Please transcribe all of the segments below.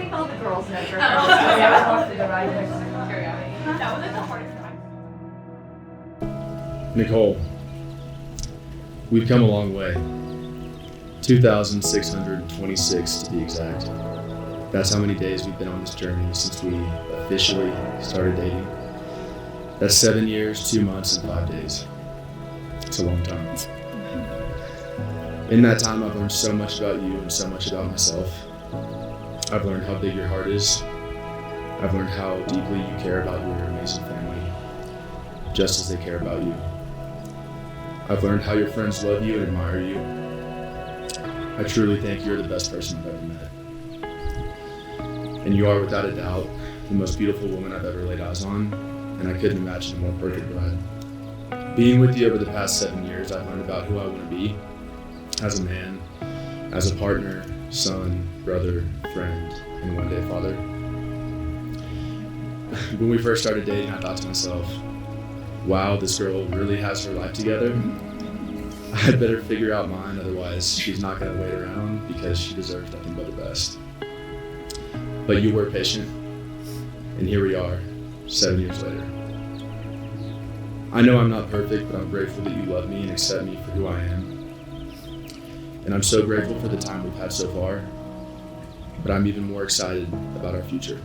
think all the girls know Griffin. That was like the hardest time. Nicole, we've come a long way. 2,626 to be exact. That's how many days we've been on this journey since we officially started dating. That's 7 years, 2 months, and 5 days. It's a long time. In that time, I've learned so much about you and so much about myself. I've learned how big your heart is. I've learned how deeply you care about your amazing family, just as they care about you. I've learned how your friends love you and admire you. I truly think you're the best person I've ever met. And you are, without a doubt, the most beautiful woman I've ever laid eyes on, and I couldn't imagine a more perfect bride. Being with you over the past 7 years, I've learned about who I want to be as a man, as a partner, son, brother, friend, and one day father. When we first started dating, I thought to myself, wow, this girl really has her life together. I'd better figure out mine, otherwise she's not going to wait around because she deserves nothing but the best. But you were patient, and here we are, 7 years later. I know I'm not perfect, but I'm grateful that you love me and accept me for who I am. And I'm so grateful for the time we've had so far, but I'm even more excited about our future.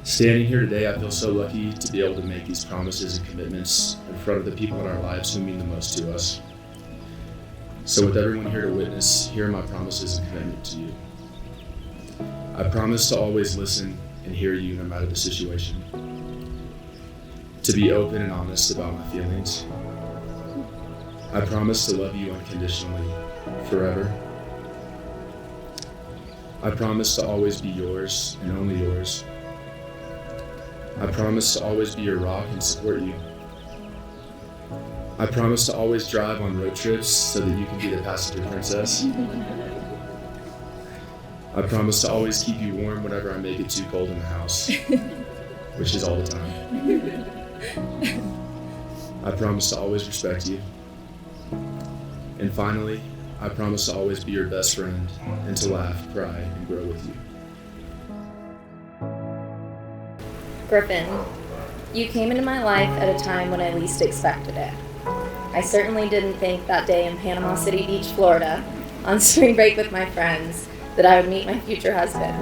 Standing here today, I feel so lucky to be able to make these promises and commitments in front of the people in our lives who mean the most to us. So with everyone here to witness, here are my promises and commitment to you. I promise to always listen and hear you no matter the situation. To be open and honest about my feelings. I promise to love you unconditionally, forever. I promise to always be yours and only yours. I promise to always be your rock and support you. I promise to always drive on road trips so that you can be the passenger princess. I promise to always keep you warm whenever I make it too cold in the house, which is all the time. I promise to always respect you. And finally, I promise to always be your best friend and to laugh, cry, and grow with you. Griffin, you came into my life at a time when I least expected it. I certainly didn't think that day in Panama City Beach, Florida, on spring break with my friends, that I would meet my future husband.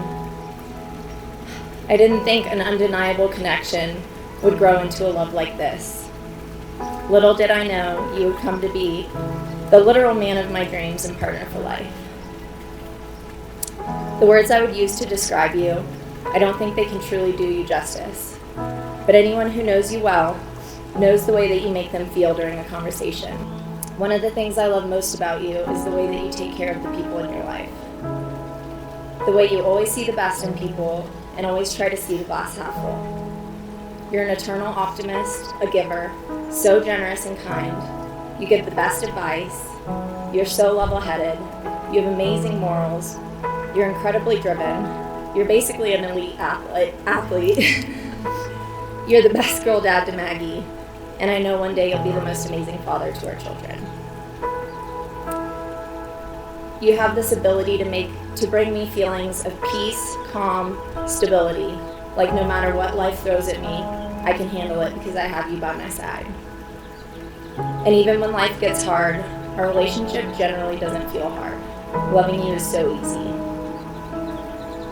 I didn't think an undeniable connection would grow into a love like this. Little did I know you would come to be the literal man of my dreams and partner for life. The words I would use to describe you, I don't think they can truly do you justice. But anyone who knows you well knows the way that you make them feel during a conversation. One of the things I love most about you is the way that you take care of the people in your life. The way you always see the best in people and always try to see the glass half full. You're an eternal optimist, a giver, so generous and kind. You give the best advice. You're so level-headed. You have amazing morals. You're incredibly driven. You're basically an elite athlete. You're the best girl dad to Maggie. And I know one day you'll be the most amazing father to our children. You have this ability to bring me feelings of peace, calm, stability. Like no matter what life throws at me, I can handle it because I have you by my side. And even when life gets hard, our relationship generally doesn't feel hard. Loving you is so easy.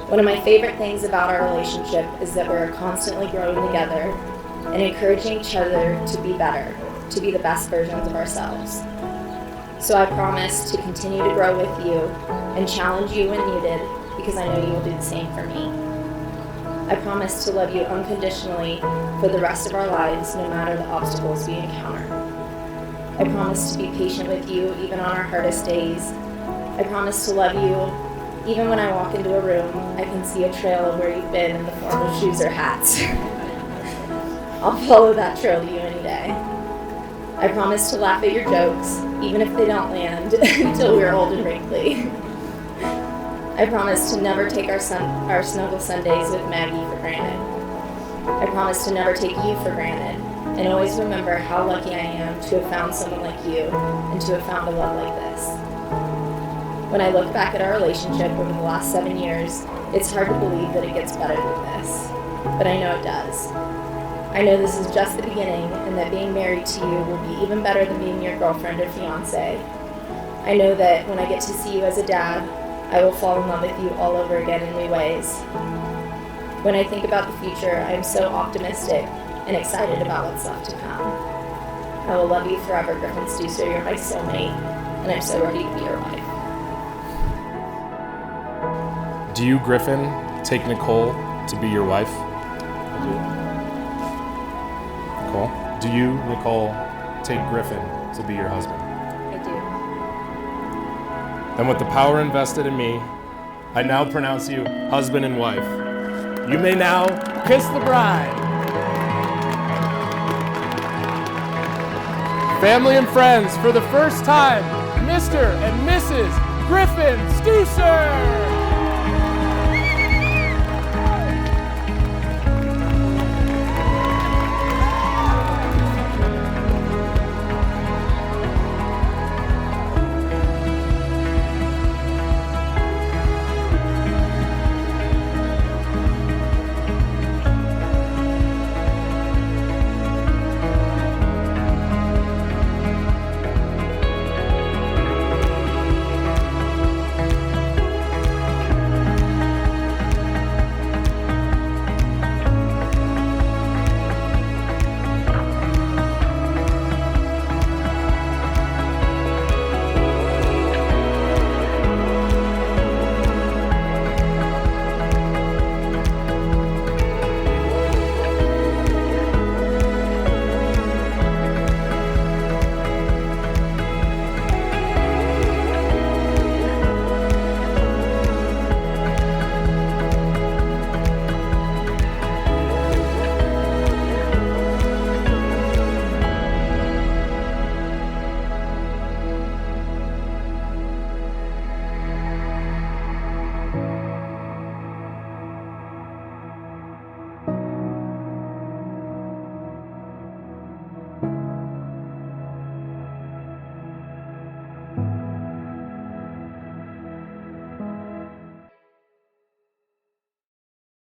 One of my favorite things about our relationship is that we're constantly growing together and encouraging each other to be better, to be the best versions of ourselves. So I promise to continue to grow with you and challenge you when needed because I know you will do the same for me. I promise to love you unconditionally for the rest of our lives, no matter the obstacles we encounter. I promise to be patient with you even on our hardest days. I promise to love you even when I walk into a room, I can see a trail of where you've been in the form of shoes or hats. I'll follow that trail to you any day. I promise to laugh at your jokes, even if they don't land, until we're old and wrinkly. I promise to never take our snuggle Sundays with Maggie for granted. I promise to never take you for granted, and always remember how lucky I am to have found someone like you, and to have found a love like this. When I look back at our relationship over the last 7 years, it's hard to believe that it gets better than this, but I know it does. I know this is just the beginning and that being married to you will be even better than being your girlfriend or fiance. I know that when I get to see you as a dad, I will fall in love with you all over again in new ways. When I think about the future, I am so optimistic and excited about what's left to come. I will love you forever, Griffin Stuser. You're my soulmate, and I'm so ready to be your wife. Do you, Griffin, take Nicole to be your wife? Nicole? Do you, Nicole, take Griffin to be your husband? I do. Then with the power invested in me, I now pronounce you husband and wife. You may now kiss the bride. Family and friends, for the first time, Mr. and Mrs. Griffin Stuser!